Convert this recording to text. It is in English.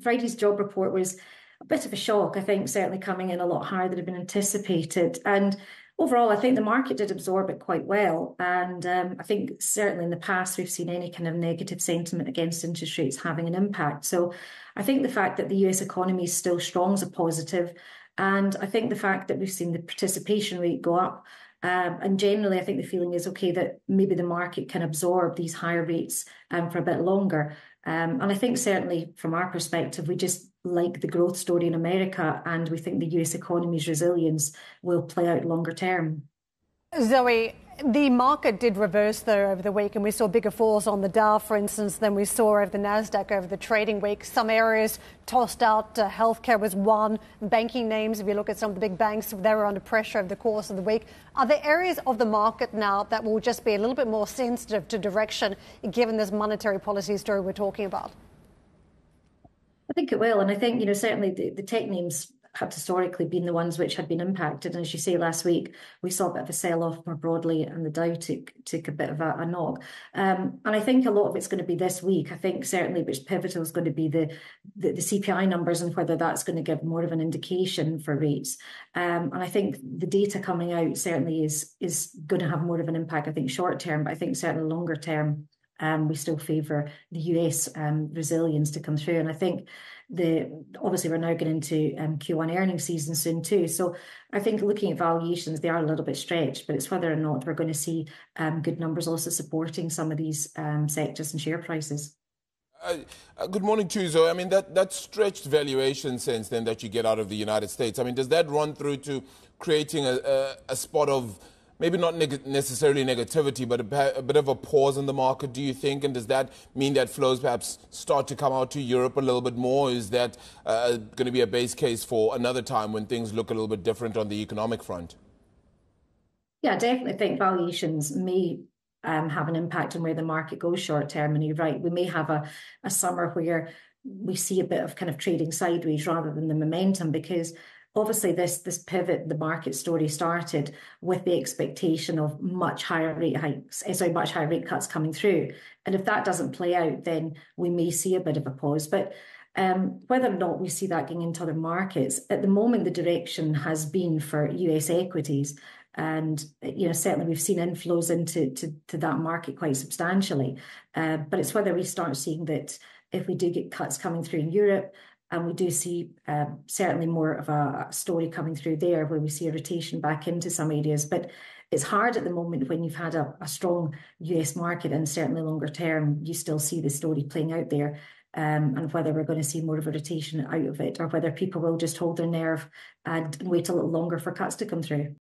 Friday's job report was a bit of a shock, I think, certainly coming in a lot higher than had been anticipated. And overall, I think the market did absorb it quite well. And I think certainly in the past, we've seen any kind of negative sentiment against interest rates having an impact. So I think the fact that the US economy is still strong is a positive. And I think the fact that we've seen the participation rate go up, and generally, I think the feeling is okay that maybe the market can absorb these higher rates for a bit longer. And I think certainly from our perspective, we just like the growth story in America, and we think the US economy's resilience will play out longer term. Zoe, the market did reverse though over the week, and we saw bigger falls on the Dow, for instance, than we saw over the Nasdaq over the trading week. Some areas tossed out. Healthcare was one. Banking names, if you look at some of the big banks, they were under pressure over the course of the week. Are there areas of the market now that will just be a little bit more sensitive to direction, given this monetary policy story we're talking about? I think it will, and I think certainly the tech names have historically been the ones which had been impacted. And as you say, last week, we saw a bit of a sell-off more broadly, and the Dow took a bit of a knock. And I think a lot of it's going to be this week. I think certainly which pivotal is going to be the CPI numbers, and whether that's going to give more of an indication for rates. And I think the data coming out certainly is going to have more of an impact, I think, short term, but I think certainly longer term, we still favour the US resilience to come through. And I think obviously we're now getting into Q1 earnings season soon too. So I think looking at valuations, they are a little bit stretched, but it's whether or not we're going to see good numbers also supporting some of these sectors and share prices. Good morning to you, Zoe. I mean, that stretched valuation sense then that you get out of the United States, I mean, does that run through to creating a spot of maybe not necessarily negativity, but a bit of a pause in the market, do you think? And does that mean that flows perhaps start to come out to Europe a little bit more? Is that going to be a base case for another time when things look a little bit different on the economic front? Yeah, I definitely think valuations may have an impact on where the market goes short term. And you're right, we may have a summer where we see a bit of kind of trading sideways rather than the momentum, because obviously, this pivot, the market story started with the expectation of much higher rate cuts coming through. And if that doesn't play out, then we may see a bit of a pause. But whether or not we see that going into other markets, at the moment, the direction has been for US equities. And, certainly we've seen inflows into that market quite substantially. But it's whether we start seeing that if we do get cuts coming through in Europe, and we do see certainly more of a story coming through there where we see a rotation back into some areas. But it's hard at the moment when you've had a strong US market, and certainly longer term, you still see the story playing out there. And whether we're going to see more of a rotation out of it, or whether people will just hold their nerve and wait a little longer for cuts to come through.